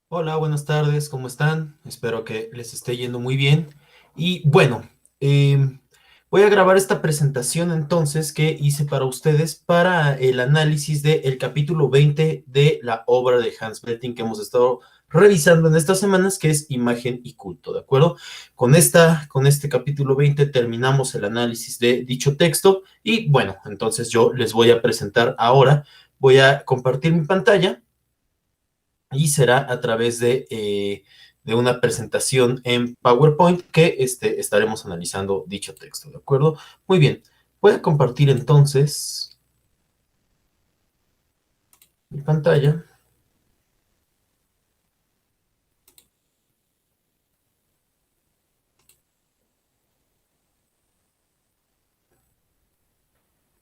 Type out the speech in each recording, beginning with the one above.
Hola, buenas tardes, ¿cómo están? Espero que les esté yendo muy bien. Y bueno, voy a grabar esta presentación entonces que hice para ustedes para el análisis del capítulo 20 de la obra de Hans Belting que hemos estado revisando en estas semanas, que es Imagen y Culto, ¿de acuerdo? Con este capítulo 20 terminamos el análisis de dicho texto y bueno, entonces yo les voy a presentar ahora, voy a compartir mi pantalla y será a través de una presentación en PowerPoint que estaremos analizando dicho texto, ¿de acuerdo? Muy bien, voy a compartir entonces mi pantalla.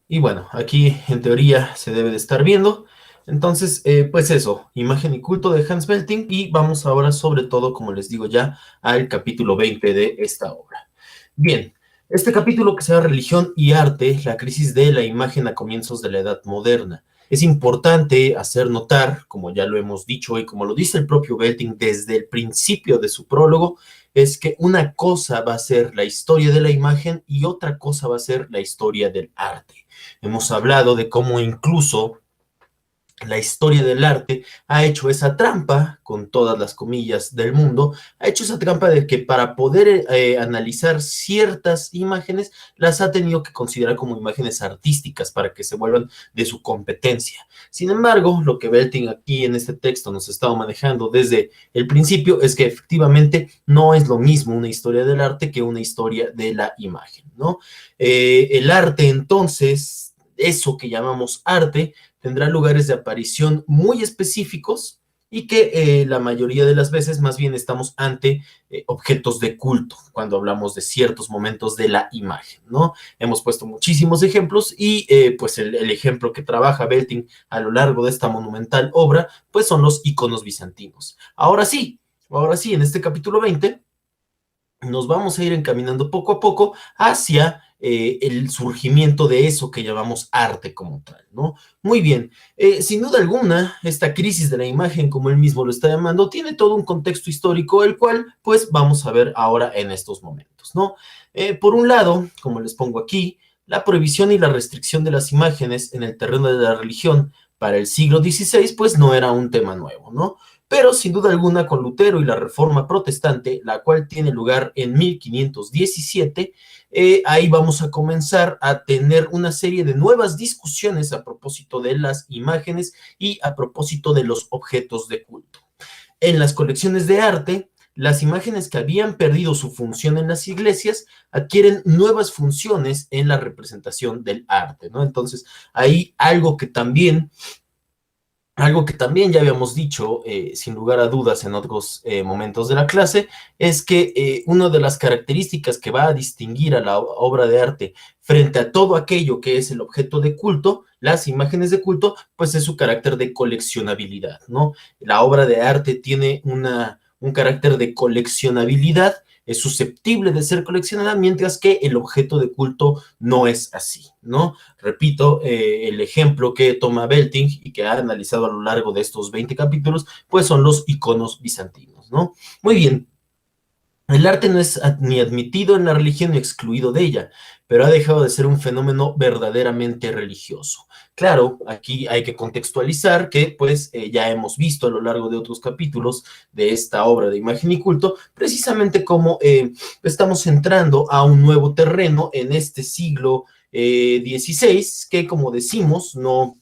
Y bueno, aquí en teoría se debe de estar viendo. Entonces, pues eso, Imagen y Culto de Hans Belting. Y vamos ahora sobre todo, como les digo ya, al capítulo 20 de esta obra. Bien, este capítulo que se llama Religión y Arte, la crisis de la imagen a comienzos de la Edad Moderna. Es importante hacer notar, como ya lo hemos dicho y como lo dice el propio Belting desde el principio de su prólogo, es que una cosa va a ser la historia de la imagen y otra cosa va a ser la historia del arte. Hemos hablado de cómo incluso la historia del arte ha hecho esa trampa, con todas las comillas del mundo, ha hecho esa trampa de que para poder analizar ciertas imágenes, las ha tenido que considerar como imágenes artísticas para que se vuelvan de su competencia. Sin embargo, lo que Belting aquí en este texto nos ha estado manejando desde el principio es que efectivamente no es lo mismo una historia del arte que una historia de la imagen, ¿no? El arte entonces, eso que llamamos arte, tendrá lugares de aparición muy específicos y que la mayoría de las veces más bien estamos ante objetos de culto cuando hablamos de ciertos momentos de la imagen, ¿no? Hemos puesto muchísimos ejemplos y pues el ejemplo que trabaja Belting a lo largo de esta monumental obra, pues son los iconos bizantinos. Ahora sí, en este capítulo 20 nos vamos a ir encaminando poco a poco hacia el surgimiento de eso que llamamos arte como tal, ¿no? Muy bien, sin duda alguna, esta crisis de la imagen, como él mismo lo está llamando, tiene todo un contexto histórico, el cual, pues, vamos a ver ahora en estos momentos, ¿no? Por un lado, como les pongo aquí, la prohibición y la restricción de las imágenes en el terreno de la religión para el siglo XVI, pues, no era un tema nuevo, ¿no? Pero sin duda alguna con Lutero y la Reforma Protestante, la cual tiene lugar en 1517, ahí vamos a comenzar a tener una serie de nuevas discusiones a propósito de las imágenes y a propósito de los objetos de culto. En las colecciones de arte, las imágenes que habían perdido su función en las iglesias adquieren nuevas funciones en la representación del arte, ¿no? Entonces, ahí algo que también ya habíamos dicho, sin lugar a dudas, en otros momentos de la clase, es que una de las características que va a distinguir a la obra de arte frente a todo aquello que es el objeto de culto, las imágenes de culto, pues es su carácter de coleccionabilidad, ¿no? La obra de arte tiene un carácter de coleccionabilidad, es susceptible de ser coleccionada, mientras que el objeto de culto no es así, ¿no? Repito, el ejemplo que toma Belting y que ha analizado a lo largo de estos 20 capítulos, pues son los iconos bizantinos, ¿no? Muy bien, el arte no es ni admitido en la religión ni excluido de ella, pero ha dejado de ser un fenómeno verdaderamente religioso. Claro, aquí hay que contextualizar que pues ya hemos visto a lo largo de otros capítulos de esta obra de Imagen y Culto, precisamente cómo estamos entrando a un nuevo terreno en este siglo XVI, que como decimos, no,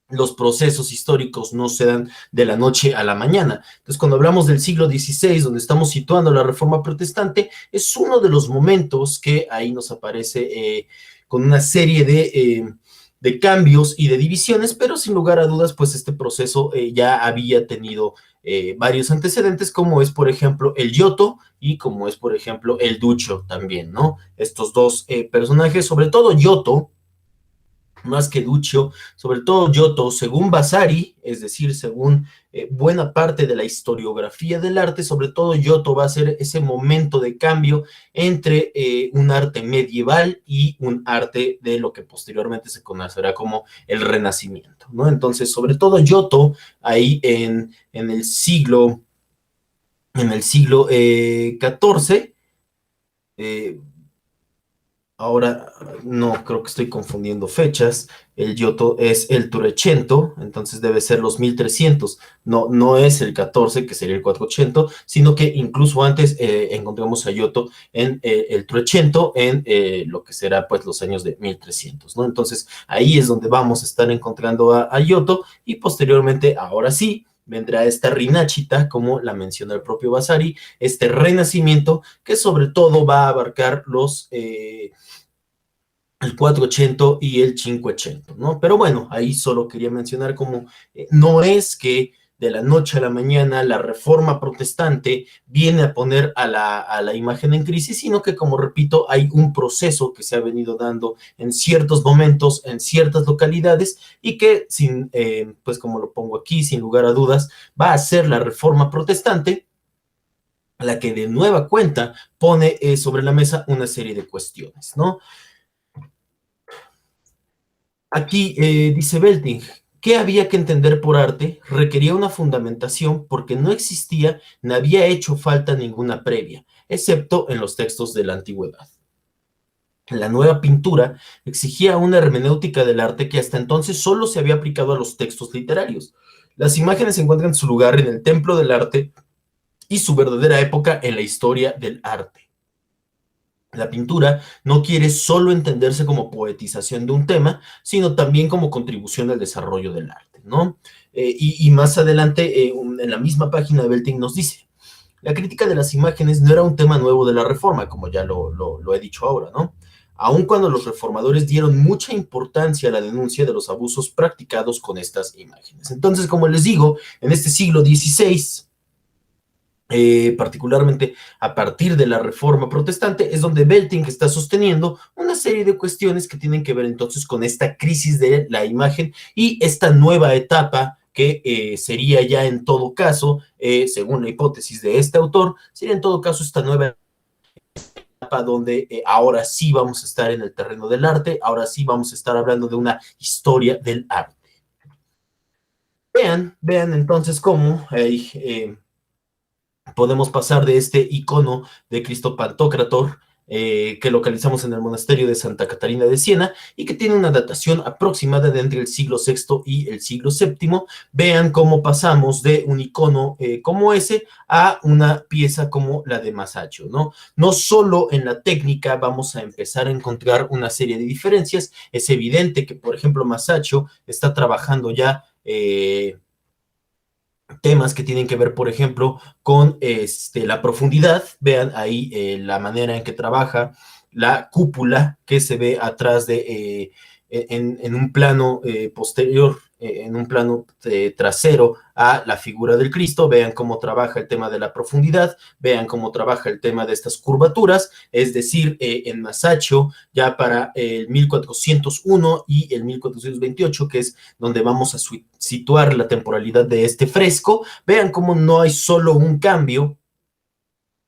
los procesos históricos no se dan de la noche a la mañana. Entonces, cuando hablamos del siglo XVI, donde estamos situando la Reforma Protestante, es uno de los momentos que ahí nos aparece con una serie de cambios y de divisiones, pero sin lugar a dudas, pues este proceso ya había tenido varios antecedentes, como es, por ejemplo, el Giotto y como es, por ejemplo, el Duccio también, ¿no? Estos dos personajes, sobre todo Giotto, más que Duccio, sobre todo Giotto, según Vasari, es decir, según buena parte de la historiografía del arte, sobre todo Giotto va a ser ese momento de cambio entre un arte medieval y un arte de lo que posteriormente se conocerá como el Renacimiento, ¿no? Entonces, sobre todo Giotto, ahí en el siglo XIV, ahora no, creo que estoy confundiendo fechas. El Giotto es el Trecento, entonces debe ser los 1300. No, no es el 14, que sería el 480, sino que incluso antes encontramos a Giotto en el Trecento, en lo que será pues los años de 1300, ¿no? Entonces ahí es donde vamos a estar encontrando a Giotto y posteriormente, ahora sí, vendrá esta Rinascita, como la menciona el propio Vasari, este renacimiento que sobre todo va a abarcar el 480 y el 580, ¿no? Pero bueno, ahí solo quería mencionar como no es que de la noche a la mañana la reforma protestante viene a poner a la imagen en crisis, sino que, como repito, hay un proceso que se ha venido dando en ciertos momentos, en ciertas localidades, y que, pues como lo pongo aquí, sin lugar a dudas, va a ser la reforma protestante la que de nueva cuenta pone sobre la mesa una serie de cuestiones, ¿no? Aquí dice Belting, ¿qué había que entender por arte? Requería una fundamentación porque no existía ni había hecho falta ninguna previa, excepto en los textos de la antigüedad. La nueva pintura exigía una hermenéutica del arte que hasta entonces solo se había aplicado a los textos literarios. Las imágenes encuentran su lugar en el templo del arte y su verdadera época en la historia del arte. La pintura no quiere solo entenderse como poetización de un tema, sino también como contribución al desarrollo del arte, ¿no? Y más adelante, en la misma página de Belting nos dice, la crítica de las imágenes no era un tema nuevo de la Reforma, como ya lo he dicho ahora, ¿no? Aun cuando los reformadores dieron mucha importancia a la denuncia de los abusos practicados con estas imágenes. Entonces, como les digo, en este siglo XVI, particularmente a partir de la Reforma Protestante, es donde Belting está sosteniendo una serie de cuestiones que tienen que ver entonces con esta crisis de la imagen y esta nueva etapa que sería ya en todo caso, según la hipótesis de este autor, sería en todo caso esta nueva etapa donde ahora sí vamos a estar en el terreno del arte, ahora sí vamos a estar hablando de una historia del arte. Vean entonces cómo podemos pasar de este icono de Cristo Pantocrator que localizamos en el monasterio de Santa Catarina de Siena y que tiene una datación aproximada de entre el siglo VI y el siglo VII. Vean cómo pasamos de un icono como ese a una pieza como la de Masaccio, ¿no? No solo en la técnica vamos a empezar a encontrar una serie de diferencias, es evidente que, por ejemplo, Masaccio está trabajando ya temas que tienen que ver, por ejemplo, con la profundidad. Vean ahí la manera en que trabaja la cúpula que se ve atrás de, en un plano posterior, en un plano trasero a la figura del Cristo. Vean cómo trabaja el tema de la profundidad, vean cómo trabaja el tema de estas curvaturas, es decir, en Masaccio, ya para el 1401 y el 1428, que es donde vamos a situar la temporalidad de este fresco. Vean cómo no hay solo un cambio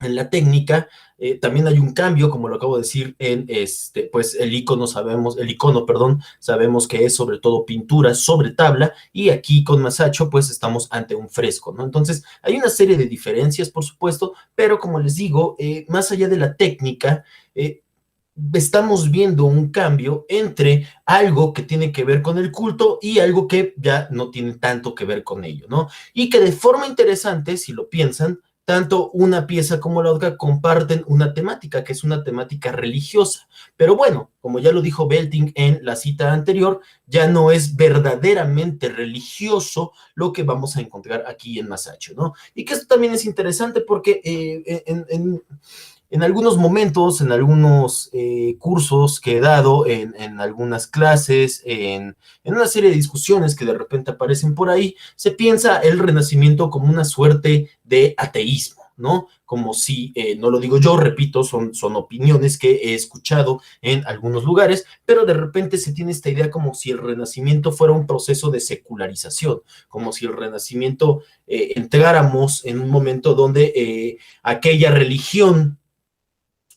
en la técnica, también hay un cambio, como lo acabo de decir, en pues el icono, perdón, sabemos que es sobre todo pintura sobre tabla, y aquí con Masaccio, pues estamos ante un fresco, ¿no? Entonces, hay una serie de diferencias, por supuesto, pero como les digo, más allá de la técnica, estamos viendo un cambio entre algo que tiene que ver con el culto y algo que ya no tiene tanto que ver con ello, ¿no? Y que de forma interesante, si lo piensan, tanto una pieza como la otra comparten una temática, que es una temática religiosa. Pero bueno, como ya lo dijo Belting en la cita anterior, ya no es verdaderamente religioso lo que vamos a encontrar aquí en Masaccio, ¿no? Y que esto también es interesante porque en algunos momentos, en algunos cursos que he dado, en algunas clases, en una serie de discusiones que de repente aparecen por ahí, se piensa el Renacimiento como una suerte de ateísmo. ¿no? Como si, no lo digo yo, repito, son opiniones que he escuchado en algunos lugares, pero de repente se tiene esta idea como si el Renacimiento fuera un proceso de secularización, como si el Renacimiento entráramos en un momento donde aquella religión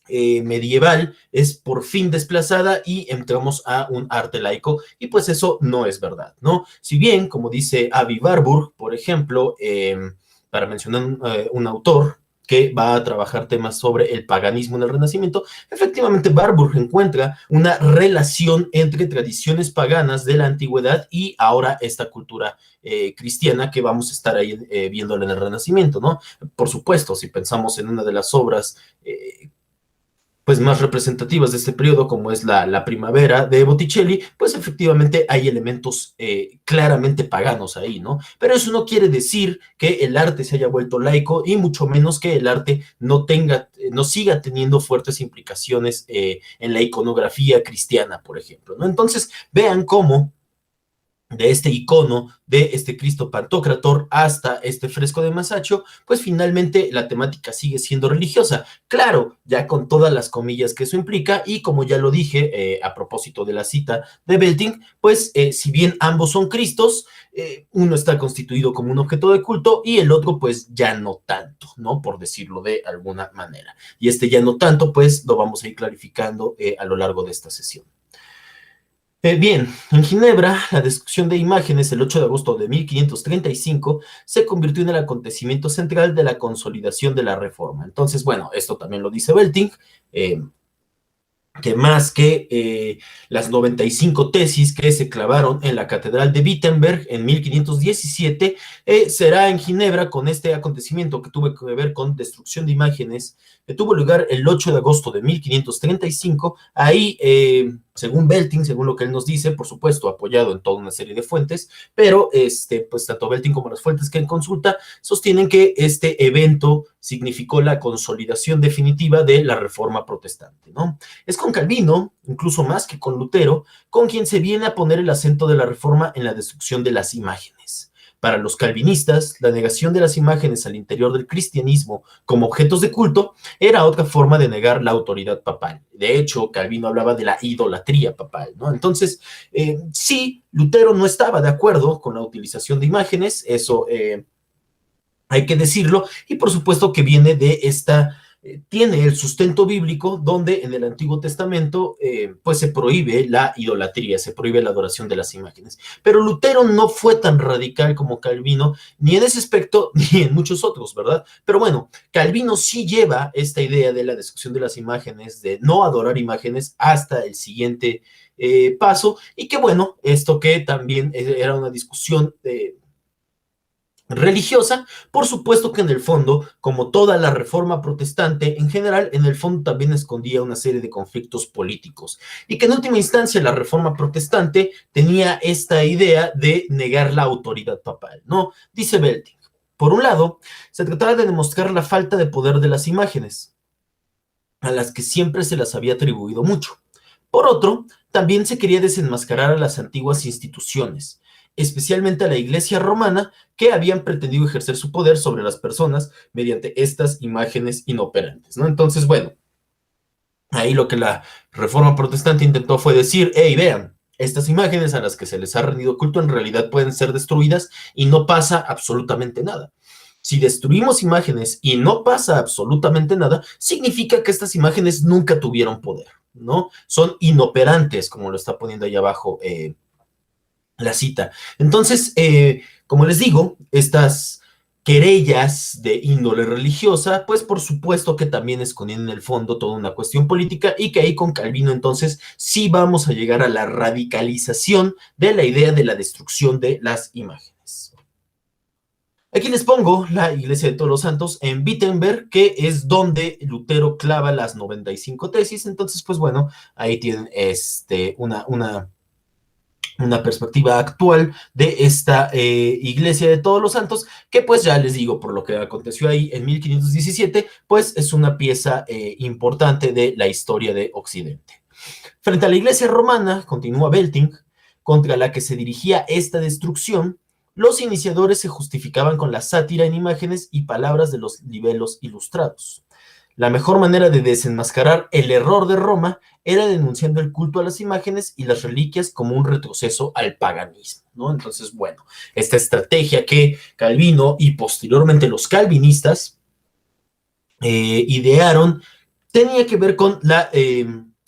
medieval es por fin desplazada y entramos a un arte laico, y pues eso no es verdad, ¿no? Si bien, como dice Avi Warburg, por ejemplo, para mencionar un autor que va a trabajar temas sobre el paganismo en el Renacimiento, efectivamente Warburg encuentra una relación entre tradiciones paganas de la antigüedad y ahora esta cultura cristiana que vamos a estar ahí viéndola en el Renacimiento, ¿no? Por supuesto, si pensamos en una de las obras pues más representativas de este periodo, como es la Primavera de Botticelli, pues efectivamente hay elementos claramente paganos ahí, ¿no? Pero eso no quiere decir que el arte se haya vuelto laico, y mucho menos que el arte no siga teniendo fuertes implicaciones en la iconografía cristiana, por ejemplo, ¿no? Entonces, vean cómo de este icono, de este Cristo Pantocrator, hasta este fresco de Masaccio, pues finalmente la temática sigue siendo religiosa. Claro, ya con todas las comillas que eso implica, y como ya lo dije a propósito de la cita de Belting, pues si bien ambos son Cristos, uno está constituido como un objeto de culto y el otro pues ya no tanto, ¿no? Por decirlo de alguna manera. Y este ya no tanto, pues lo vamos a ir clarificando a lo largo de esta sesión. Bien, en Ginebra, la destrucción de imágenes el 8 de agosto de 1535 se convirtió en el acontecimiento central de la consolidación de la Reforma. Entonces, bueno, esto también lo dice Belting, que más que las 95 tesis que se clavaron en la Catedral de Wittenberg en 1517, será en Ginebra con este acontecimiento que tuvo que ver con destrucción de imágenes, que tuvo lugar el 8 de agosto de 1535, ahí, según Belting, según lo que él nos dice, por supuesto, apoyado en toda una serie de fuentes, pero pues tanto Belting como las fuentes que él consulta sostienen que este evento significó la consolidación definitiva de la Reforma protestante, ¿no? Es con Calvino, incluso más que con Lutero, con quien se viene a poner el acento de la Reforma en la destrucción de las imágenes. Para los calvinistas, la negación de las imágenes al interior del cristianismo como objetos de culto era otra forma de negar la autoridad papal. De hecho, Calvino hablaba de la idolatría papal, ¿no? Entonces, sí, Lutero no estaba de acuerdo con la utilización de imágenes, eso hay que decirlo, y por supuesto que viene de tiene el sustento bíblico donde en el Antiguo Testamento pues se prohíbe la idolatría, se prohíbe la adoración de las imágenes. Pero Lutero no fue tan radical como Calvino, ni en ese aspecto, ni en muchos otros, ¿verdad? Pero bueno, Calvino sí lleva esta idea de la destrucción de las imágenes, de no adorar imágenes, hasta el siguiente paso, y que bueno, esto que también era una discusión religiosa, por supuesto que en el fondo, como toda la reforma protestante en general, en el fondo también escondía una serie de conflictos políticos, y que en última instancia la reforma protestante tenía esta idea de negar la autoridad papal, ¿no? Dice Belting, por un lado, se trataba de demostrar la falta de poder de las imágenes, a las que siempre se las había atribuido mucho. Por otro, también se quería desenmascarar a las antiguas instituciones, especialmente a la Iglesia romana, que habían pretendido ejercer su poder sobre las personas mediante estas imágenes inoperantes, ¿no? Entonces, bueno, ahí lo que la Reforma Protestante intentó fue decir, hey, vean, estas imágenes a las que se les ha rendido culto en realidad pueden ser destruidas y no pasa absolutamente nada. Si destruimos imágenes y no pasa absolutamente nada, significa que estas imágenes nunca tuvieron poder, ¿no? Son inoperantes, como lo está poniendo ahí abajo la cita. Entonces, como les digo, estas querellas de índole religiosa, pues por supuesto que también escondían en el fondo toda una cuestión política, y que ahí con Calvino entonces sí vamos a llegar a la radicalización de la idea de la destrucción de las imágenes. Aquí les pongo la Iglesia de Todos los Santos en Wittenberg, que es donde Lutero clava las 95 tesis. Entonces, pues bueno, ahí tienen una perspectiva actual de esta Iglesia de Todos los Santos, que pues ya les digo, por lo que aconteció ahí en 1517, pues es una pieza importante de la historia de Occidente. Frente a la Iglesia romana, continúa Belting, contra la que se dirigía esta destrucción, Los iniciadores se justificaban con la sátira en imágenes y palabras de los libelos ilustrados. La mejor manera de desenmascarar el error de Roma era denunciando el culto a las imágenes y las reliquias como un retroceso al paganismo, ¿no? Entonces, bueno, esta estrategia que Calvino y posteriormente los calvinistas idearon tenía que ver con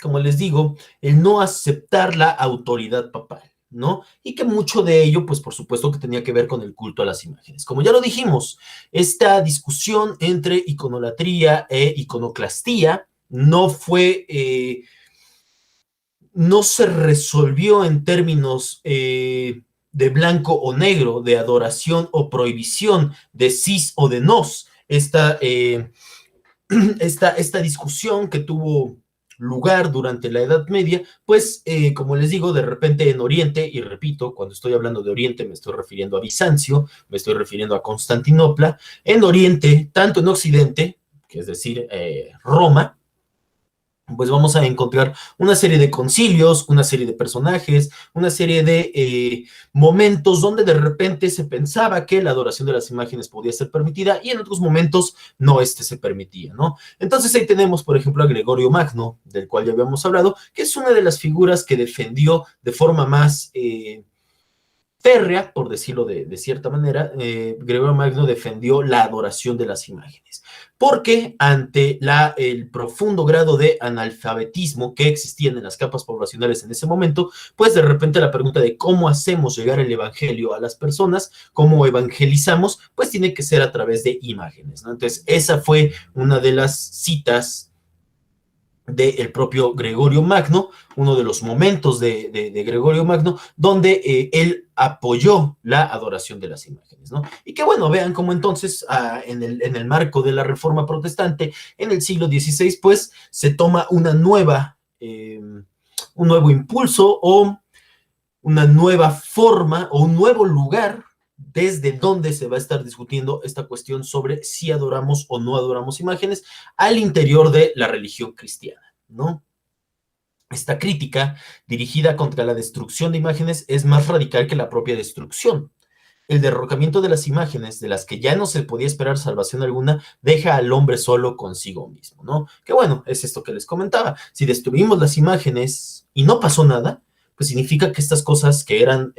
como les digo, el no aceptar la autoridad papal, ¿no? Y que mucho de ello, pues por supuesto que tenía que ver con el culto a las imágenes. Como ya lo dijimos, esta discusión entre iconolatría e iconoclastía no se resolvió en términos de blanco o negro, de adoración o prohibición, de sis o de nos. Esta discusión que tuvo lugar durante la Edad Media, pues, como les digo, de repente en Oriente, y repito, cuando estoy hablando de Oriente me estoy refiriendo a Bizancio, me estoy refiriendo a Constantinopla, en Oriente, tanto en Occidente, que es decir, Roma, pues vamos a encontrar una serie de concilios, una serie de personajes, una serie de momentos donde de repente se pensaba que la adoración de las imágenes podía ser permitida y en otros momentos no se permitía, ¿no? Entonces ahí tenemos, por ejemplo, a Gregorio Magno, del cual ya habíamos hablado, que es una de las figuras que defendió de forma más férrea, por decirlo de cierta manera, Gregorio Magno defendió la adoración de las imágenes, porque ante el profundo grado de analfabetismo que existían en las capas poblacionales en ese momento, pues de repente la pregunta de cómo hacemos llegar el evangelio a las personas, cómo evangelizamos, pues tiene que ser a través de imágenes, ¿no? Entonces esa fue una de las citas del propio Gregorio Magno, uno de los momentos de Gregorio Magno, donde él apoyó la adoración de las imágenes, ¿no? Y que bueno, vean cómo entonces en el marco de la Reforma Protestante en el siglo XVI, pues se toma un nuevo impulso o una nueva forma o un nuevo lugar desde donde se va a estar discutiendo esta cuestión sobre si adoramos o no adoramos imágenes al interior de la religión cristiana, ¿no? Esta crítica dirigida contra la destrucción de imágenes es más radical que la propia destrucción. El derrocamiento de las imágenes, de las que ya no se podía esperar salvación alguna, deja al hombre solo consigo mismo, ¿no? Que bueno, es esto que les comentaba. Si destruimos las imágenes y no pasó nada, pues significa que estas cosas que eran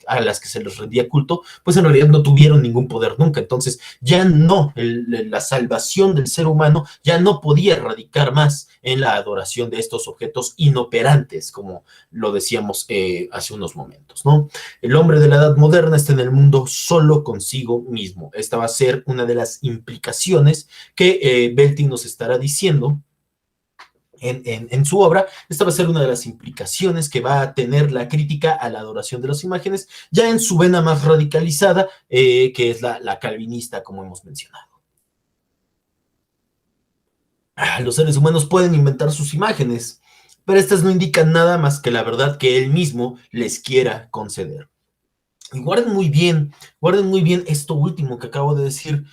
a las que se les rendía culto, pues en realidad no tuvieron ningún poder nunca. Entonces ya no, la salvación del ser humano ya no podía radicar más en la adoración de estos objetos inoperantes, como lo decíamos hace unos momentos, ¿no? El hombre de la edad moderna está en el mundo solo consigo mismo. Esta va a ser una de las implicaciones que Belting nos estará diciendo en su obra. Esta va a ser una de las implicaciones que va a tener la crítica a la adoración de las imágenes, ya en su vena más radicalizada, que es la calvinista, como hemos mencionado. Los seres humanos pueden inventar sus imágenes, pero estas no indican nada más que la verdad que él mismo les quiera conceder. Y guarden muy bien esto último que acabo de decir,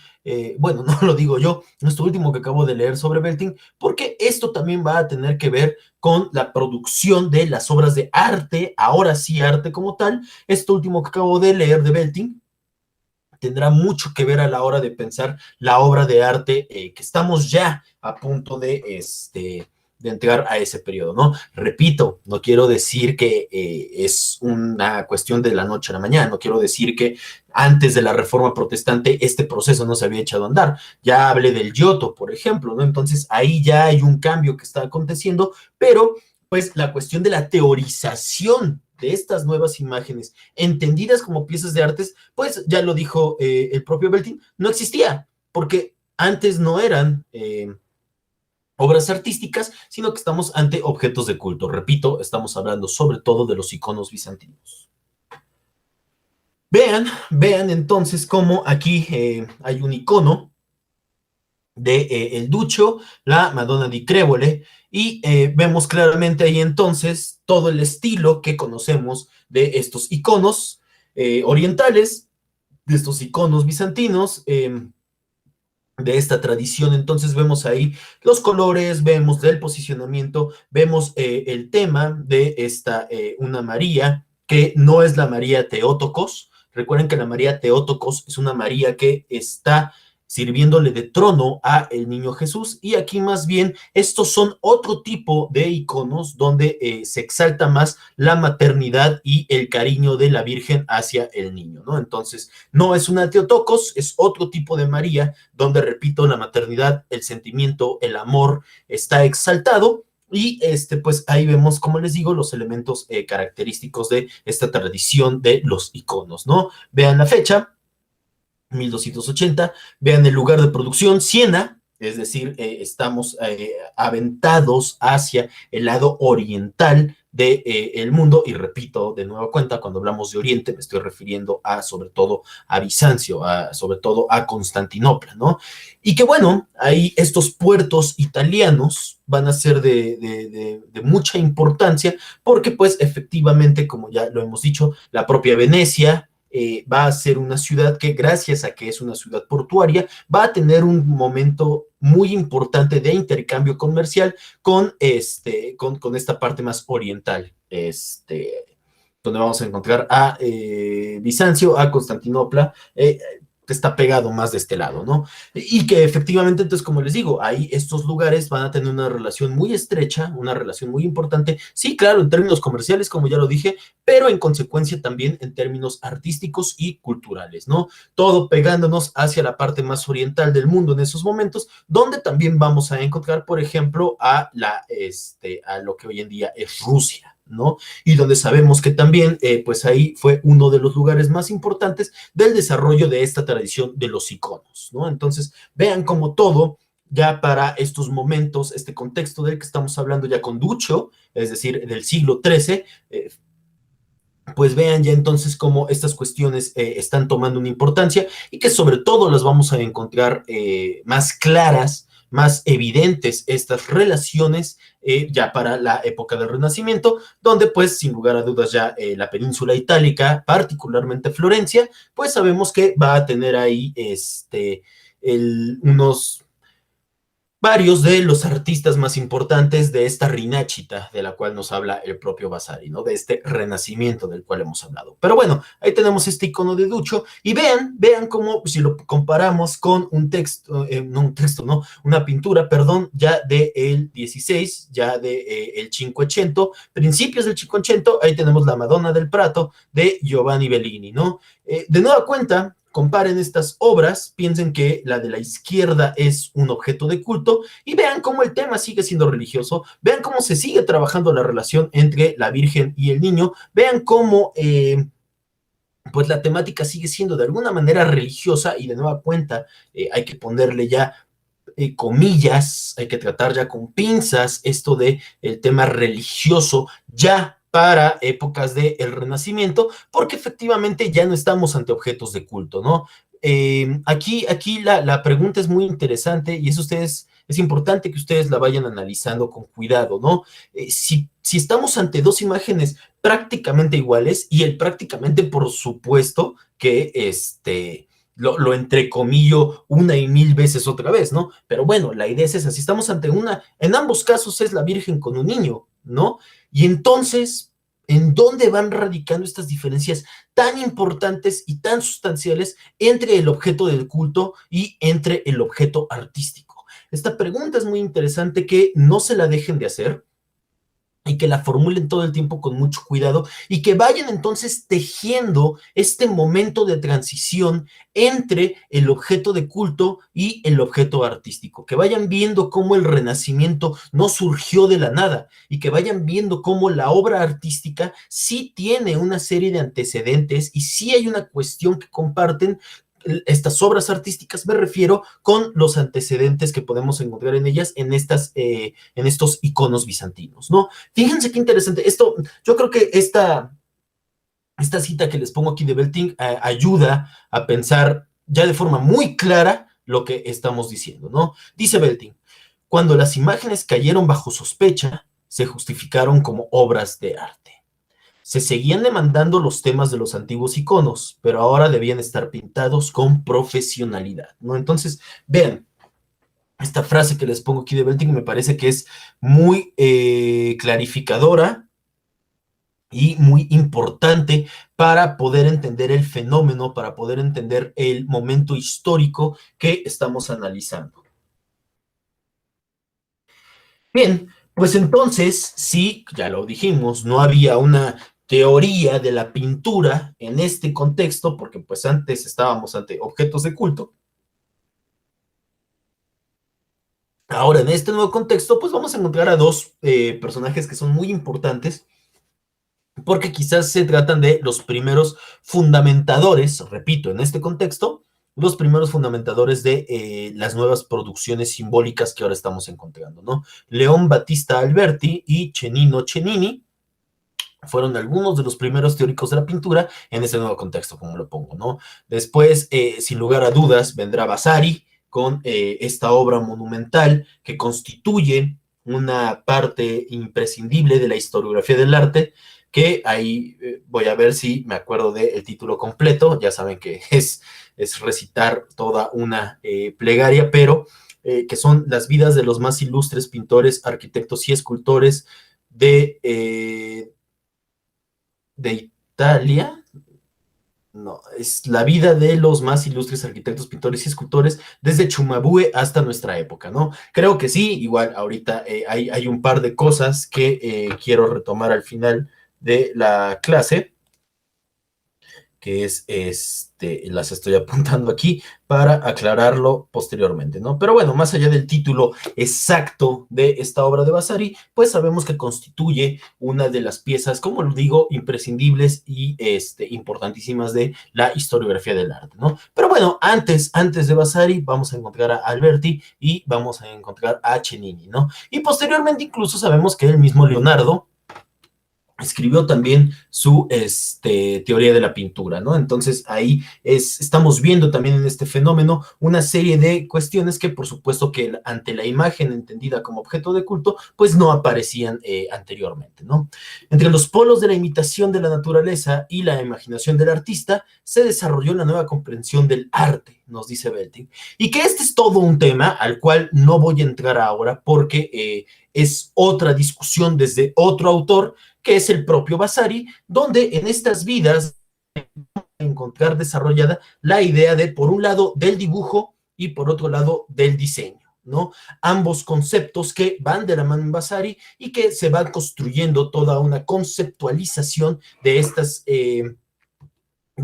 bueno, no lo digo yo, esto último que acabo de leer sobre Belting, porque esto también va a tener que ver con la producción de las obras de arte, ahora sí arte como tal. Esto último que acabo de leer de Belting tendrá mucho que ver a la hora de pensar la obra de arte que estamos ya a punto de entregar a ese periodo, ¿no? Repito, no quiero decir que es una cuestión de la noche a la mañana, no quiero decir que antes de la Reforma Protestante este proceso no se había echado a andar. Ya hablé del Giotto, por ejemplo, ¿no? Entonces ahí ya hay un cambio que está aconteciendo, pero pues la cuestión de la teorización de estas nuevas imágenes, entendidas como piezas de artes, pues ya lo dijo el propio Belting, no existía, porque antes no eran obras artísticas, sino que estamos ante objetos de culto. Repito, estamos hablando sobre todo de los iconos bizantinos. Vean entonces cómo aquí hay un icono de el Duccio, la Madonna di Crevole, y vemos claramente ahí entonces todo el estilo que conocemos de estos iconos orientales, de estos iconos bizantinos, de esta tradición. Entonces vemos ahí los colores, vemos el posicionamiento, vemos el tema de una María, que no es la María Teótocos, Recuerden que la María Teotokos es una María que está sirviéndole de trono a el niño Jesús, y aquí más bien estos son otro tipo de iconos donde se exalta más la maternidad y el cariño de la Virgen hacia el niño, ¿no? Entonces, no es una Teotokos, es otro tipo de María, donde, repito, la maternidad, el sentimiento, el amor está exaltado. Y pues ahí vemos, como les digo, los elementos característicos de esta tradición de los iconos, ¿no? Vean la fecha, 1280. Vean el lugar de producción, Siena, es decir, estamos aventados hacia el lado oriental del mundo, y repito de nueva cuenta, cuando hablamos de Oriente me estoy refiriendo a, sobre todo, a Bizancio, sobre todo a Constantinopla, ¿no? Y que bueno, ahí estos puertos italianos van a ser de mucha importancia, porque pues efectivamente, como ya lo hemos dicho, la propia Venecia, va a ser una ciudad que, gracias a que es una ciudad portuaria, va a tener un momento muy importante de intercambio comercial con esta parte más oriental, donde vamos a encontrar a Bizancio, a Constantinopla, que está pegado más de este lado, ¿no? Y que efectivamente, entonces, como les digo, ahí estos lugares van a tener una relación muy estrecha, una relación muy importante, sí, claro, en términos comerciales, como ya lo dije, pero en consecuencia también en términos artísticos y culturales, ¿no? Todo pegándonos hacia la parte más oriental del mundo en esos momentos, donde también vamos a encontrar, por ejemplo, a lo que hoy en día es Rusia, ¿no? Y donde sabemos que también, pues ahí fue uno de los lugares más importantes del desarrollo de esta tradición de los iconos, ¿no? Entonces, vean cómo todo, ya para estos momentos, este contexto del que estamos hablando ya con Duccio, es decir, del siglo XIII, pues vean ya entonces cómo estas cuestiones están tomando una importancia, y que sobre todo las vamos a encontrar más claras, más evidentes estas relaciones ya para la época del Renacimiento, donde pues sin lugar a dudas ya la península itálica, particularmente Florencia, pues sabemos que va a tener ahí unos varios de los artistas más importantes de esta Rinachita, de la cual nos habla el propio Vasari, ¿no? De este renacimiento del cual hemos hablado. Pero bueno, ahí tenemos este icono de Duccio, y vean cómo, si lo comparamos con un texto, no un texto, no, una pintura, perdón, ya del 16, ya de el Cinquecento, principios del Cinquecento, ahí tenemos la Madonna del Prato de Giovanni Bellini, ¿no? De nueva cuenta, comparen estas obras, piensen que la de la izquierda es un objeto de culto, y vean cómo el tema sigue siendo religioso, vean cómo se sigue trabajando la relación entre la Virgen y el niño, vean cómo pues la temática sigue siendo de alguna manera religiosa, y de nueva cuenta hay que ponerle ya comillas, hay que tratar ya con pinzas esto de el tema religioso ya para épocas del Renacimiento, porque efectivamente ya no estamos ante objetos de culto, ¿no? Aquí la pregunta es muy interesante, y eso es importante que ustedes la vayan analizando con cuidado, ¿no? Si estamos ante dos imágenes prácticamente iguales, y el prácticamente, por supuesto, que lo entrecomillo una y mil veces otra vez, ¿no? Pero bueno, la idea es esa, si estamos ante en ambos casos es la Virgen con un niño, ¿no? Y entonces, ¿en dónde van radicando estas diferencias tan importantes y tan sustanciales entre el objeto del culto y entre el objeto artístico? Esta pregunta es muy interesante, que no se la dejen de hacer, y que la formulen todo el tiempo con mucho cuidado, y que vayan entonces tejiendo este momento de transición entre el objeto de culto y el objeto artístico, que vayan viendo cómo el Renacimiento no surgió de la nada, y que vayan viendo cómo la obra artística sí tiene una serie de antecedentes, y sí hay una cuestión que comparten estas obras artísticas, me refiero, con los antecedentes que podemos encontrar en ellas, en estos iconos bizantinos, ¿no? Fíjense qué interesante. Yo creo que esta cita que les pongo aquí de Belting ayuda a pensar ya de forma muy clara lo que estamos diciendo, ¿no? Dice Belting: cuando las imágenes cayeron bajo sospecha, se justificaron como obras de arte. Se seguían demandando los temas de los antiguos iconos, pero ahora debían estar pintados con profesionalidad, ¿no? Entonces, vean, esta frase que les pongo aquí de Belting me parece que es muy clarificadora, y muy importante para poder entender el fenómeno, para poder entender el momento histórico que estamos analizando. Bien, pues entonces, sí, ya lo dijimos, no había una teoría de la pintura en este contexto, porque pues antes estábamos ante objetos de culto. Ahora, en este nuevo contexto, pues vamos a encontrar a dos personajes que son muy importantes, porque quizás se tratan de los primeros fundamentadores, repito, en este contexto, los primeros fundamentadores de las nuevas producciones simbólicas que ahora estamos encontrando, ¿no? León Battista Alberti y Cennino Cennini fueron algunos de los primeros teóricos de la pintura en ese nuevo contexto, como lo pongo, ¿no? Después, sin lugar a dudas, vendrá Vasari con esta obra monumental que constituye una parte imprescindible de la historiografía del arte, que ahí voy a ver si me acuerdo del título completo, ya saben que es recitar toda una plegaria, pero que son las vidas de los más ilustres pintores, arquitectos y escultores de Italia. No, es la vida de los más ilustres arquitectos, pintores y escultores desde Chumabue hasta nuestra época, ¿no? Creo que sí, igual ahorita hay un par de cosas que quiero retomar al final de la clase, que es las estoy apuntando aquí para aclararlo posteriormente, ¿no? Pero bueno, más allá del título exacto de esta obra de Vasari, pues sabemos que constituye una de las piezas, como lo digo, imprescindibles y importantísimas de la historiografía del arte, ¿no? Pero bueno, antes de Vasari vamos a encontrar a Alberti y vamos a encontrar a Cennini, ¿no? Y posteriormente incluso sabemos que el mismo Leonardo escribió también su teoría de la pintura, ¿no? Entonces ahí estamos viendo también en este fenómeno una serie de cuestiones que por supuesto que ante la imagen entendida como objeto de culto, pues no aparecían anteriormente, ¿no? Entre los polos de la imitación de la naturaleza y la imaginación del artista se desarrolló la nueva comprensión del arte, nos dice Belting, y que este es todo un tema al cual no voy a entrar ahora porque es otra discusión desde otro autor, que es el propio Vasari, donde en estas vidas encontrar desarrollada la idea de, por un lado, del dibujo y por otro lado, del diseño, ¿no? Ambos conceptos que van de la mano en Vasari y que se va construyendo toda una conceptualización de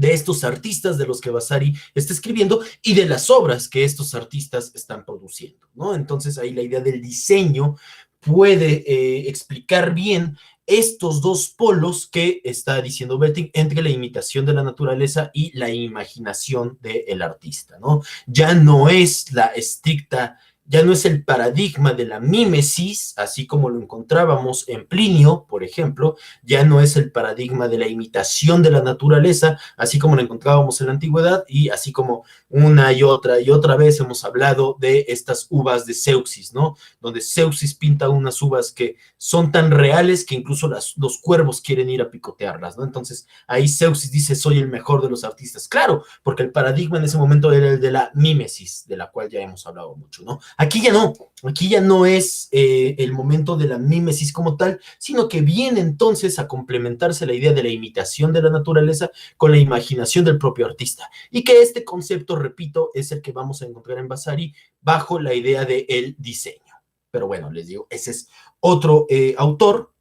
estos artistas de los que Vasari está escribiendo y de las obras que estos artistas están produciendo, ¿no? Entonces ahí la idea del diseño puede explicar bien estos dos polos que está diciendo Belting entre la imitación de la naturaleza y la imaginación del artista, ¿no? Ya no es la estricta, ya no es el paradigma de la mímesis, así como lo encontrábamos en Plinio, por ejemplo, ya no es el paradigma de la imitación de la naturaleza, así como lo encontrábamos en la antigüedad y así como una y otra vez hemos hablado de estas uvas de Zeuxis, ¿no? Donde Zeuxis pinta unas uvas que son tan reales que incluso los cuervos quieren ir a picotearlas, ¿no? Entonces ahí Zeuxis dice, soy el mejor de los artistas. Claro, porque el paradigma en ese momento era el de la mímesis, de la cual ya hemos hablado mucho, ¿no? Aquí ya no es el momento de la mímesis como tal, sino que viene entonces a complementarse la idea de la imitación de la naturaleza con la imaginación del propio artista. Y que este concepto, repito, es el que vamos a encontrar en Vasari bajo la idea del diseño. Pero bueno, les digo, ese es otro autor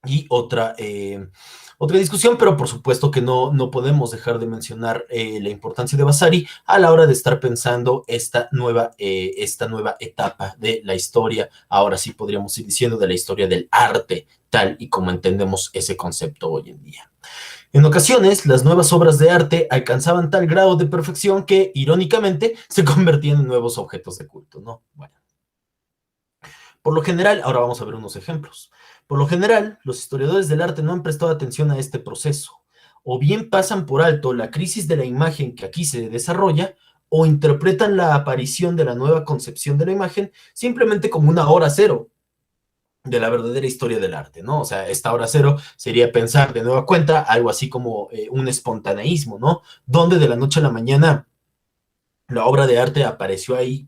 y otra discusión, pero por supuesto que no podemos dejar de mencionar la importancia de Vasari a la hora de estar pensando esta nueva etapa de la historia, ahora sí podríamos ir diciendo de la historia del arte, tal y como entendemos ese concepto hoy en día. En ocasiones, las nuevas obras de arte alcanzaban tal grado de perfección que, irónicamente, se convertían en nuevos objetos de culto, ¿no? Bueno. Por lo general, ahora vamos a ver unos ejemplos. Por lo general, los historiadores del arte no han prestado atención a este proceso, o bien pasan por alto la crisis de la imagen que aquí se desarrolla, o interpretan la aparición de la nueva concepción de la imagen simplemente como una hora cero de la verdadera historia del arte, ¿no? O sea, esta hora cero sería pensar de nueva cuenta algo así como un espontaneísmo, ¿no? Donde de la noche a la mañana la obra de arte apareció ahí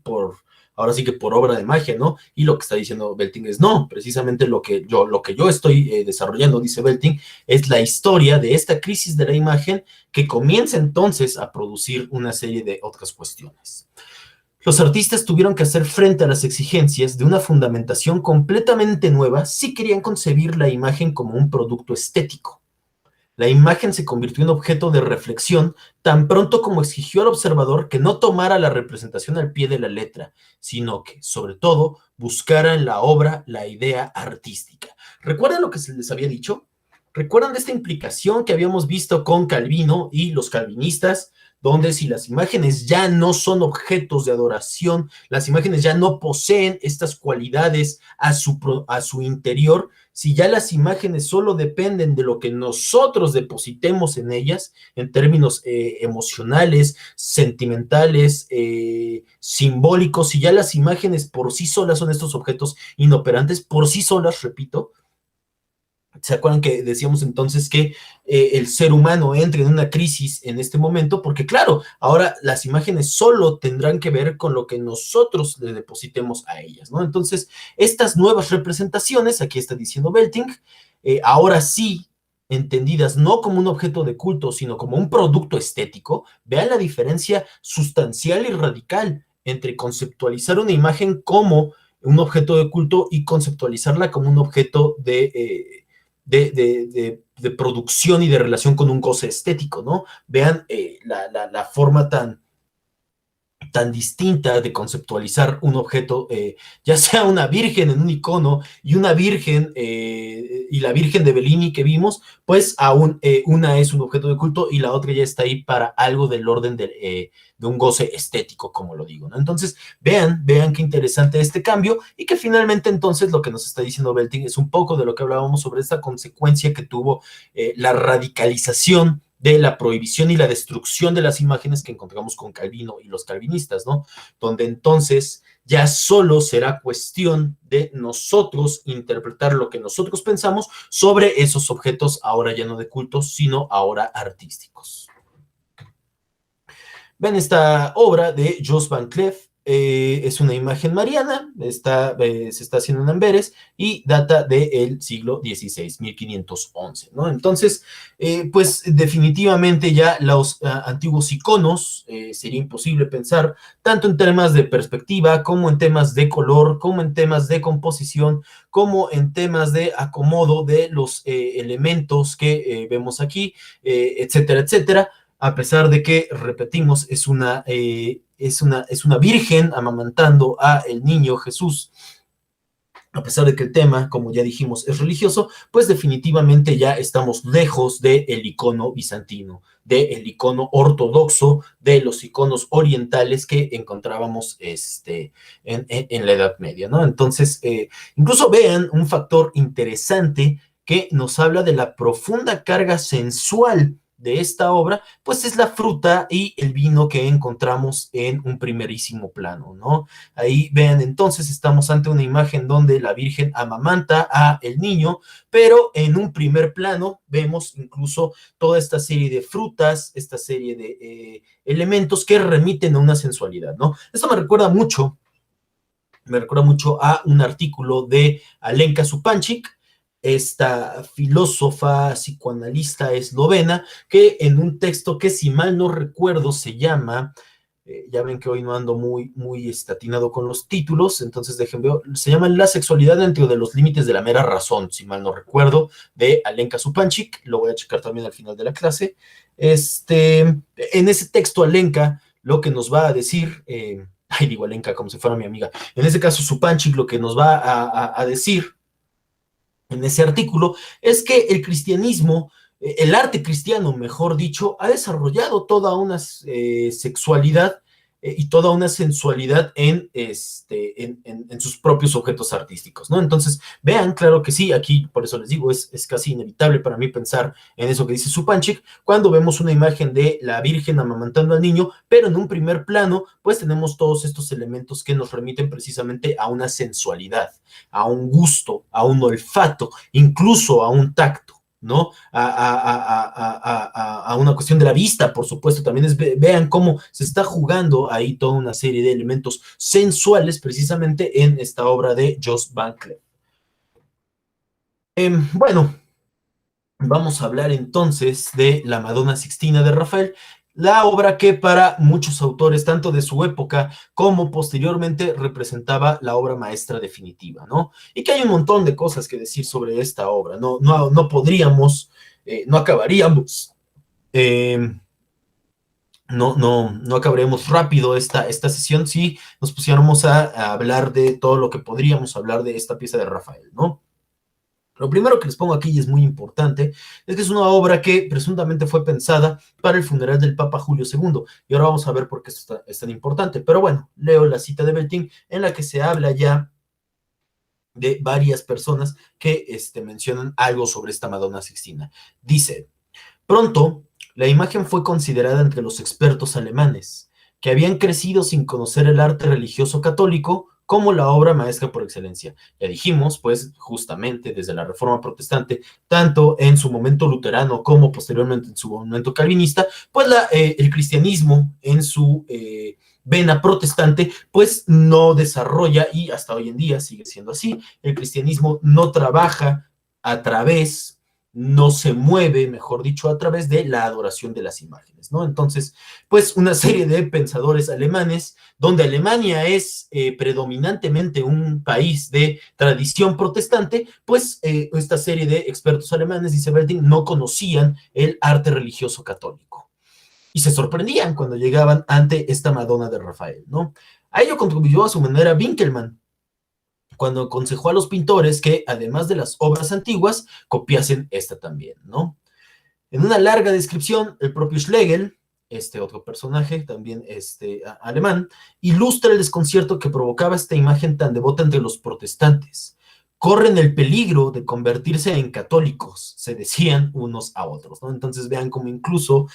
ahora sí que por obra de magia, ¿no? Y lo que está diciendo Belting es no, precisamente lo que yo estoy desarrollando, dice Belting, es la historia de esta crisis de la imagen que comienza entonces a producir una serie de otras cuestiones. Los artistas tuvieron que hacer frente a las exigencias de una fundamentación completamente nueva si querían concebir la imagen como un producto estético. La imagen se convirtió en objeto de reflexión tan pronto como exigió al observador que no tomara la representación al pie de la letra, sino que, sobre todo, buscara en la obra la idea artística. ¿Recuerdan lo que se les había dicho? ¿Recuerdan de esta implicación que habíamos visto con Calvino y los calvinistas? Donde si las imágenes ya no son objetos de adoración, las imágenes ya no poseen estas cualidades a su interior, si ya las imágenes solo dependen de lo que nosotros depositemos en ellas, en términos emocionales, sentimentales, simbólicos, si ya las imágenes por sí solas son estos objetos inoperantes, por sí solas, repito, ¿se acuerdan que decíamos entonces que el ser humano entra en una crisis en este momento? Porque claro, ahora las imágenes solo tendrán que ver con lo que nosotros le depositemos a ellas, ¿no? Entonces, estas nuevas representaciones, aquí está diciendo Belting, ahora sí, entendidas no como un objeto de culto, sino como un producto estético, vean la diferencia sustancial y radical entre conceptualizar una imagen como un objeto de culto y conceptualizarla como un objeto de producción y de relación con un goce estético, ¿no? Vean la forma tan distinta de conceptualizar un objeto, ya sea una virgen en un icono y una virgen, y la virgen de Bellini que vimos, pues aún una es un objeto de culto y la otra ya está ahí para algo del orden de un goce estético, como lo digo, ¿no? Entonces, vean qué interesante este cambio y que finalmente entonces lo que nos está diciendo Belting es un poco de lo que hablábamos sobre esta consecuencia que tuvo la radicalización de la prohibición y la destrucción de las imágenes que encontramos con Calvino y los calvinistas, ¿no? Donde entonces ya solo será cuestión de nosotros interpretar lo que nosotros pensamos sobre esos objetos ahora ya no de culto, sino ahora artísticos. Ven esta obra de Jos Van Cleef, es una imagen mariana, se está haciendo en Amberes y data del siglo XVI, 1511, ¿no? Entonces, pues definitivamente ya los antiguos iconos sería imposible pensar tanto en temas de perspectiva, como en temas de color, como en temas de composición, como en temas de acomodo de los elementos que vemos aquí, etcétera, etcétera, a pesar de que, repetimos, es una virgen amamantando a el niño Jesús. A pesar de que el tema, como ya dijimos, es religioso, pues definitivamente ya estamos lejos del icono bizantino, del icono ortodoxo, de los iconos orientales que encontrábamos en la Edad Media, ¿no? Entonces, incluso vean un factor interesante que nos habla de la profunda carga sensual de esta obra, pues es la fruta y el vino que encontramos en un primerísimo plano, ¿no? Ahí vean, entonces estamos ante una imagen donde la Virgen amamanta a el niño, pero en un primer plano vemos incluso toda esta serie de frutas, esta serie de elementos que remiten a una sensualidad, ¿no? Esto me recuerda mucho a un artículo de Alenka Supančič, esta filósofa psicoanalista eslovena, que en un texto que, si mal no recuerdo, se llama, ya ven que hoy no ando muy atinado con los títulos, entonces déjenme ver, se llama La sexualidad dentro de los límites de la mera razón, si mal no recuerdo, de Alenka Supančič, lo voy a checar también al final de la clase. En ese texto Alenka lo que nos va a decir, digo Alenka como si fuera mi amiga, en ese caso Supančič lo que nos va a decir en ese artículo es que el cristianismo, el arte cristiano, mejor dicho, ha desarrollado toda una sexualidad y toda una sensualidad en sus propios objetos artísticos, ¿no? Entonces, vean, claro que sí, aquí por eso les digo, es casi inevitable para mí pensar en eso que dice Supančič, cuando vemos una imagen de la Virgen amamantando al niño, pero en un primer plano, pues tenemos todos estos elementos que nos remiten precisamente a una sensualidad, a un gusto, a un olfato, incluso a un tacto, ¿no? a una cuestión de la vista, por supuesto, también vean cómo se está jugando ahí toda una serie de elementos sensuales precisamente en esta obra de Jos Van Cleef. Bueno, vamos a hablar entonces de la Madonna Sixtina de Rafael, la obra que para muchos autores, tanto de su época como posteriormente, representaba la obra maestra definitiva, ¿no? Y que hay un montón de cosas que decir sobre esta obra, no podríamos, no acabaríamos, no acabaremos rápido esta sesión si nos pusiéramos a hablar de todo lo que podríamos hablar de esta pieza de Rafael, ¿no? Lo primero que les pongo aquí, y es muy importante, es que es una obra que presuntamente fue pensada para el funeral del Papa Julio II. Y ahora vamos a ver por qué esto es tan importante. Pero bueno, leo la cita de Belting en la que se habla ya de varias personas que mencionan algo sobre esta Madonna Sixtina. Dice, pronto, la imagen fue considerada entre los expertos alemanes, que habían crecido sin conocer el arte religioso católico, como la obra maestra por excelencia. Ya dijimos, pues, justamente desde la Reforma Protestante, tanto en su momento luterano como posteriormente en su momento calvinista, pues el cristianismo en su vena protestante, pues no desarrolla, y hasta hoy en día sigue siendo así, el cristianismo no trabaja a través, no se mueve, mejor dicho, a través de la adoración de las imágenes, ¿no? Entonces, pues una serie de pensadores alemanes, donde Alemania es predominantemente un país de tradición protestante, pues esta serie de expertos alemanes, dice Belting, no conocían el arte religioso católico. Y se sorprendían cuando llegaban ante esta Madonna de Rafael, ¿no? A ello contribuyó a su manera Winkelmann, cuando aconsejó a los pintores que, además de las obras antiguas, copiasen esta también, ¿no? En una larga descripción, el propio Schlegel, este otro personaje, también alemán, ilustra el desconcierto que provocaba esta imagen tan devota entre los protestantes. Corren el peligro de convertirse en católicos, se decían unos a otros, ¿no? Entonces vean cómo incluso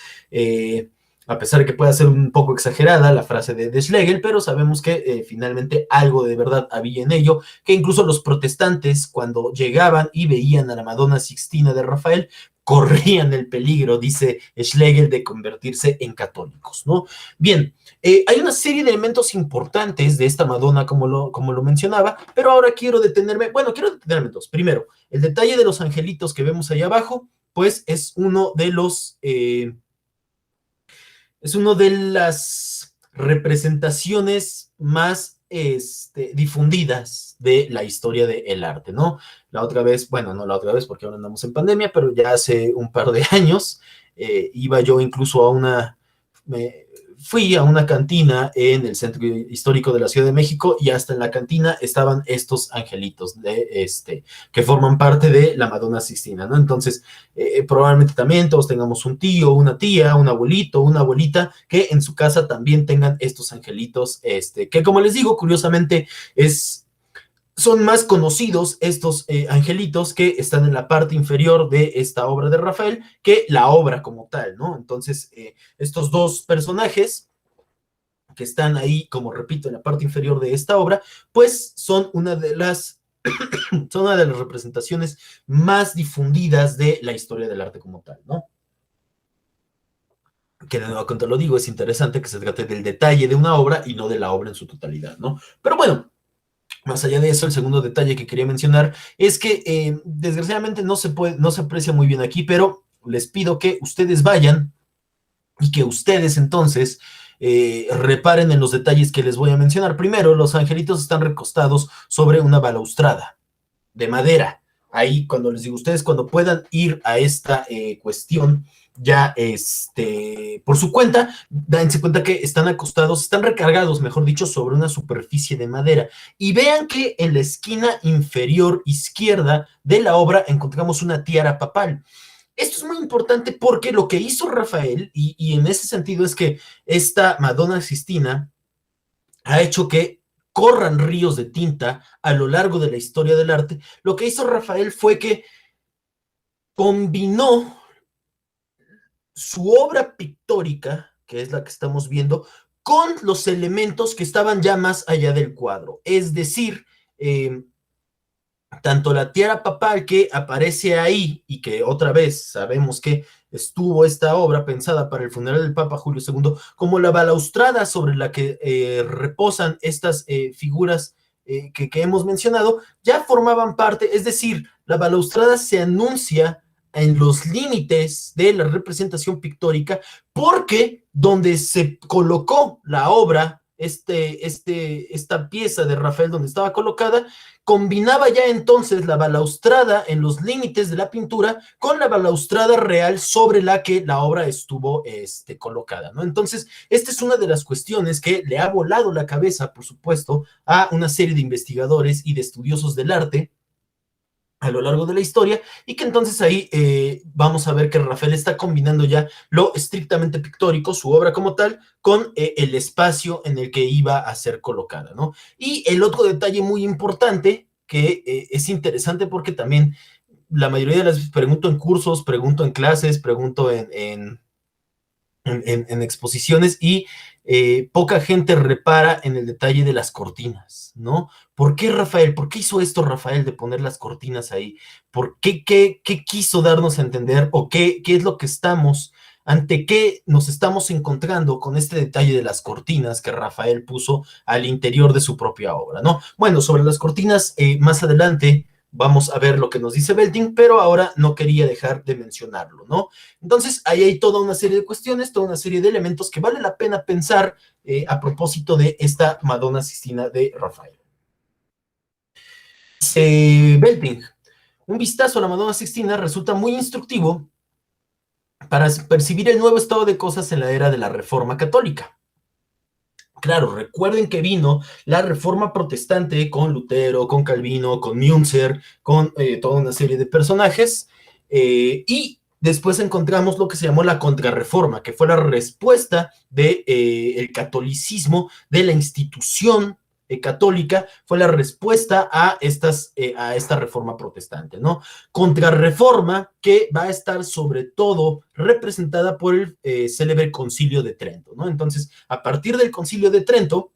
a pesar de que pueda ser un poco exagerada la frase de Schlegel, pero sabemos que finalmente algo de verdad había en ello, que incluso los protestantes, cuando llegaban y veían a la Madonna Sixtina de Rafael, corrían el peligro, dice Schlegel, de convertirse en católicos, ¿no? Bien, hay una serie de elementos importantes de esta Madonna, como lo mencionaba, pero ahora quiero detenerme en dos. Primero, el detalle de los angelitos que vemos ahí abajo, pues es uno de los... es una de las representaciones más difundidas de la historia del arte, ¿no? La otra vez, bueno, no la otra vez porque ahora andamos en pandemia, pero ya hace un par de años iba yo incluso fui a una cantina en el centro histórico de la Ciudad de México y hasta en la cantina estaban estos angelitos que forman parte de la Madonna Sixtina, ¿no? Entonces, probablemente también todos tengamos un tío, una tía, un abuelito, una abuelita que en su casa también tengan estos angelitos, que como les digo, curiosamente son más conocidos estos angelitos que están en la parte inferior de esta obra de Rafael que la obra como tal, ¿no? Entonces, estos dos personajes que están ahí, como repito, en la parte inferior de esta obra, pues son una de las representaciones más difundidas de la historia del arte como tal, ¿no? Que de nuevo, cuando lo digo, es interesante que se trate del detalle de una obra y no de la obra en su totalidad, ¿no? Pero bueno, más allá de eso, el segundo detalle que quería mencionar es que desgraciadamente no se aprecia muy bien aquí, pero les pido que ustedes vayan y que ustedes entonces reparen en los detalles que les voy a mencionar. Primero, los angelitos están recostados sobre una balaustrada de madera. Ahí, cuando les digo ustedes, cuando puedan ir a esta cuestión ya por su cuenta, dense cuenta que están acostados, están recargados, mejor dicho, sobre una superficie de madera. Y vean que en la esquina inferior izquierda de la obra encontramos una tiara papal. Esto es muy importante porque lo que hizo Rafael, y en ese sentido es que esta Madonna Sixtina ha hecho que corran ríos de tinta a lo largo de la historia del arte. Lo que hizo Rafael fue que combinó su obra pictórica, que es la que estamos viendo, con los elementos que estaban ya más allá del cuadro. Es decir, tanto la tiara papal que aparece ahí y que otra vez sabemos que estuvo esta obra pensada para el funeral del Papa Julio II, como la balaustrada sobre la que reposan estas figuras que hemos mencionado, ya formaban parte, es decir, la balaustrada se anuncia en los límites de la representación pictórica porque donde se colocó la obra, esta pieza de Rafael donde estaba colocada, combinaba ya entonces la balaustrada en los límites de la pintura con la balaustrada real sobre la que la obra estuvo colocada, ¿no? Entonces, esta es una de las cuestiones que le ha volado la cabeza, por supuesto, a una serie de investigadores y de estudiosos del arte a lo largo de la historia, y que entonces ahí vamos a ver que Rafael está combinando ya lo estrictamente pictórico, su obra como tal, con el espacio en el que iba a ser colocada, ¿no? Y el otro detalle muy importante, que es interesante porque también la mayoría de las veces pregunto en cursos, pregunto en clases, pregunto en exposiciones y poca gente repara en el detalle de las cortinas, ¿no? ¿Por qué Rafael? ¿Por qué hizo esto Rafael de poner las cortinas ahí? ¿Por qué, qué quiso darnos a entender o qué es lo que estamos, ante qué nos estamos encontrando con este detalle de las cortinas que Rafael puso al interior de su propia obra, ¿no? Bueno, sobre las cortinas, más adelante vamos a ver lo que nos dice Belting, pero ahora no quería dejar de mencionarlo, ¿no? Entonces, ahí hay toda una serie de cuestiones, toda una serie de elementos que vale la pena pensar a propósito de esta Madonna Sistina de Rafael. Belting, un vistazo a la Madonna Sixtina resulta muy instructivo para percibir el nuevo estado de cosas en la era de la Reforma Católica. Claro, recuerden que vino la Reforma Protestante con Lutero, con Calvino, con Münzer, con toda una serie de personajes, y después encontramos lo que se llamó la Contrarreforma, que fue la respuesta del catolicismo, de la institución católica, fue la respuesta a esta reforma protestante, ¿no? Contrarreforma que va a estar sobre todo representada por el célebre Concilio de Trento, ¿no? Entonces, a partir del Concilio de Trento,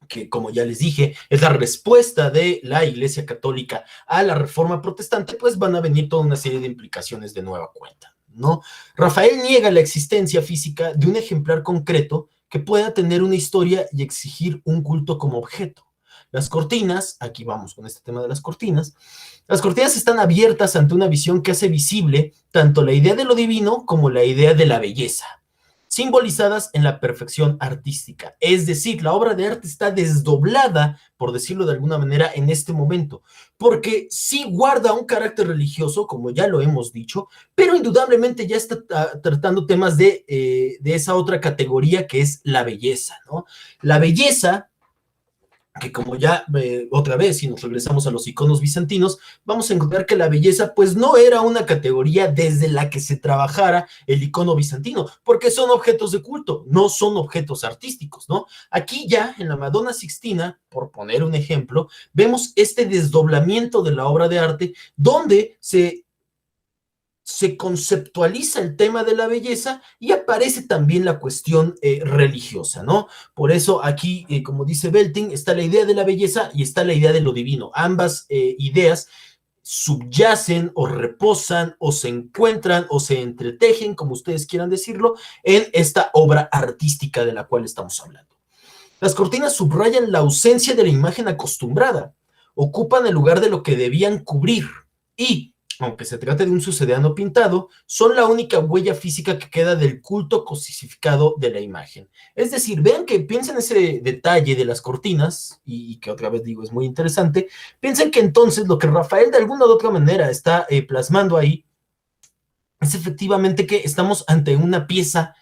que como ya les dije, es la respuesta de la Iglesia Católica a la Reforma Protestante, pues van a venir toda una serie de implicaciones de nueva cuenta, ¿no? Rafael niega la existencia física de un ejemplar concreto que pueda tener una historia y exigir un culto como objeto. Las cortinas, aquí vamos con este tema de las cortinas están abiertas ante una visión que hace visible tanto la idea de lo divino como la idea de la belleza, simbolizadas en la perfección artística. Es decir, la obra de arte está desdoblada, por decirlo de alguna manera, en este momento, porque sí guarda un carácter religioso, como ya lo hemos dicho, pero indudablemente ya está tratando temas de esa otra categoría que es la belleza, ¿no? La belleza, que como ya otra vez, si nos regresamos a los iconos bizantinos, vamos a encontrar que la belleza pues no era una categoría desde la que se trabajara el icono bizantino, porque son objetos de culto, no son objetos artísticos, ¿no? Aquí ya en la Madonna Sixtina, por poner un ejemplo, vemos este desdoblamiento de la obra de arte donde se conceptualiza el tema de la belleza y aparece también la cuestión religiosa, ¿no? Por eso aquí, como dice Belting, está la idea de la belleza y está la idea de lo divino. Ambas ideas subyacen o reposan o se encuentran o se entretejen, como ustedes quieran decirlo, en esta obra artística de la cual estamos hablando. Las cortinas subrayan la ausencia de la imagen acostumbrada, ocupan el lugar de lo que debían cubrir y aunque se trate de un sucedáneo pintado, son la única huella física que queda del culto cosificado de la imagen. Es decir, vean que piensen ese detalle de las cortinas, y que otra vez digo es muy interesante, piensen que entonces lo que Rafael de alguna u otra manera está plasmando ahí es efectivamente que estamos ante una pieza,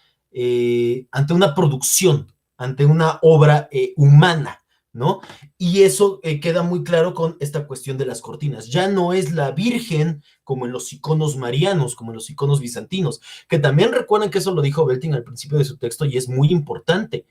ante una producción, ante una obra humana, ¿no? Y eso queda muy claro con esta cuestión de las cortinas. Ya no es la Virgen como en los iconos marianos, como en los iconos bizantinos, que también recuerdan que eso lo dijo Belting al principio de su texto y es muy importante.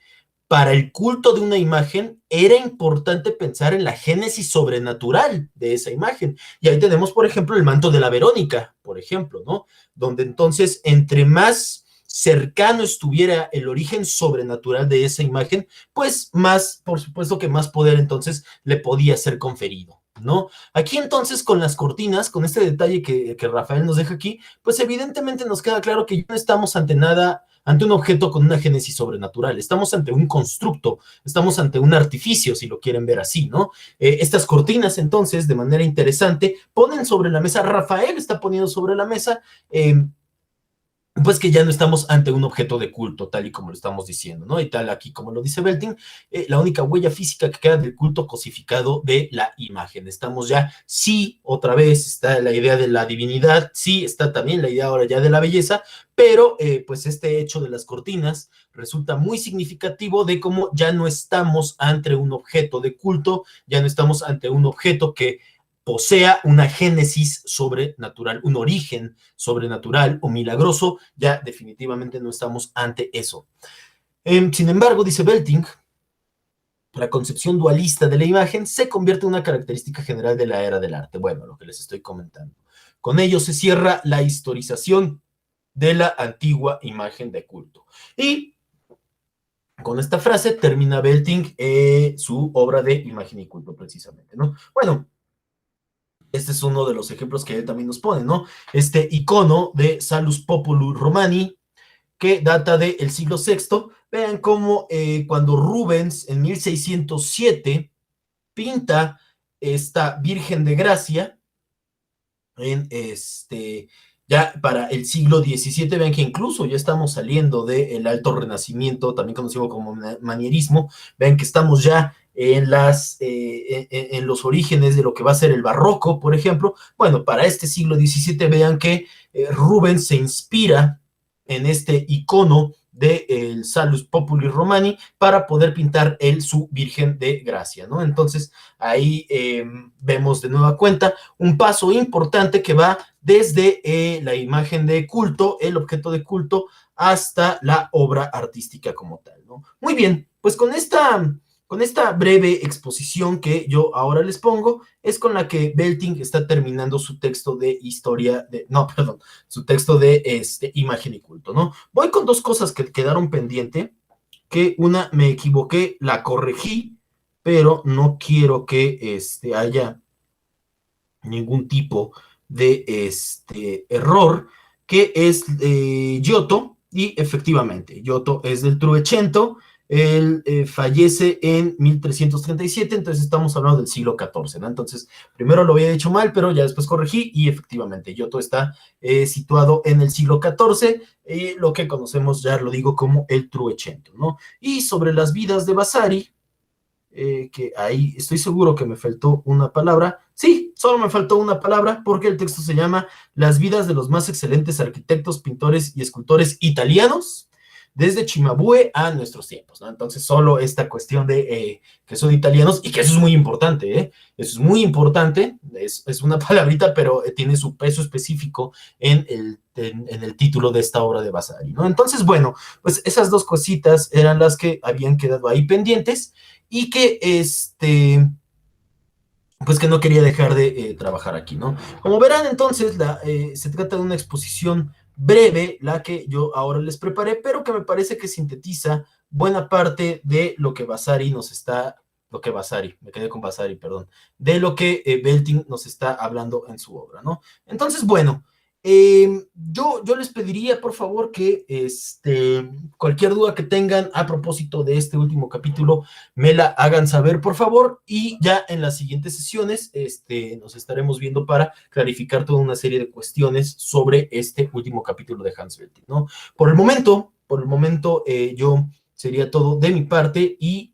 Para el culto de una imagen era importante pensar en la génesis sobrenatural de esa imagen. Y ahí tenemos, por ejemplo, el manto de la Verónica, por ejemplo, ¿no? Donde entonces, entre más cercano estuviera el origen sobrenatural de esa imagen, pues más, por supuesto que más poder entonces le podía ser conferido, ¿no? Aquí entonces con las cortinas, con este detalle que Rafael nos deja aquí, pues evidentemente nos queda claro que ya no estamos ante nada, ante un objeto con una génesis sobrenatural, estamos ante un constructo, estamos ante un artificio, si lo quieren ver así, ¿no? Estas cortinas entonces, de manera interesante, ponen sobre la mesa, Rafael está poniendo sobre la mesa, pues que ya no estamos ante un objeto de culto, tal y como lo estamos diciendo, ¿no? Y tal aquí como lo dice Belting, la única huella física que queda del culto cosificado de la imagen. Estamos ya, sí, otra vez está la idea de la divinidad, sí, está también la idea ahora ya de la belleza, pero pues este hecho de las cortinas resulta muy significativo de cómo ya no estamos ante un objeto de culto, ya no estamos ante un objeto que posea una génesis sobrenatural, un origen sobrenatural o milagroso, ya definitivamente no estamos ante eso. Sin embargo, dice Belting, la concepción dualista de la imagen se convierte en una característica general de la era del arte. Bueno, lo que les estoy comentando. Con ello se cierra la historización de la antigua imagen de culto. Y con esta frase termina Belting su obra de imagen y culto, precisamente, ¿no? Bueno, este es uno de los ejemplos que él también nos pone, ¿no? Este icono de Salus Populi Romani, que data del siglo VI. Vean cómo cuando Rubens en 1607 pinta esta Virgen de Gracia en ya para el siglo XVII, vean que incluso ya estamos saliendo del Alto Renacimiento, también conocido como manierismo, vean que estamos ya en los orígenes de lo que va a ser el barroco, por ejemplo. Bueno, para este siglo XVII, vean que Rubens se inspira en este icono del Salus Populi Romani para poder pintar él su Virgen de Gracia, ¿no? Entonces, ahí vemos de nueva cuenta un paso importante que va desde la imagen de culto, el objeto de culto, hasta la obra artística como tal, ¿no? Muy bien, pues con esta breve exposición que yo ahora les pongo, es con la que Belting está terminando su texto de historia, su texto de imagen y culto, ¿no? Voy con dos cosas que quedaron pendiente, que una me equivoqué, la corregí, pero no quiero que haya ningún tipo de error, que es Giotto, y efectivamente, Giotto es del Truecento, él fallece en 1337, entonces estamos hablando del siglo XIV, ¿no? Entonces, primero lo había dicho mal, pero ya después corregí, y efectivamente, Giotto está situado en el siglo XIV, lo que conocemos, ya lo digo, como el Truecento, ¿no? Y sobre las vidas de Vasari, que ahí estoy seguro que me faltó una palabra. Sí, solo me faltó una palabra porque el texto se llama Las vidas de los más excelentes arquitectos, pintores y escultores italianos desde Cimabue a nuestros tiempos, ¿no? Entonces, solo esta cuestión de que son italianos, y que eso es muy importante, ¿eh? Eso es muy importante, es una palabrita, pero tiene su peso específico en el título de esta obra de Vasari, ¿no? Entonces, bueno, pues esas dos cositas eran las que habían quedado ahí pendientes, y que pues que no quería dejar de trabajar aquí, ¿no? Como verán, entonces, se trata de una exposición breve, la que yo ahora les preparé, pero que me parece que sintetiza buena parte de lo que me quedé con Vasari, perdón, de lo que Belting nos está hablando en su obra, ¿no? Entonces, bueno, yo les pediría, por favor, que cualquier duda que tengan a propósito de este último capítulo, me la hagan saber, por favor, y ya en las siguientes sesiones nos estaremos viendo para clarificar toda una serie de cuestiones sobre este último capítulo de Hans Belting, ¿no? Por el momento, yo sería todo de mi parte, y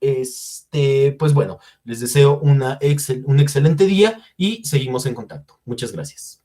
pues bueno, les deseo un excelente día y seguimos en contacto. Muchas gracias.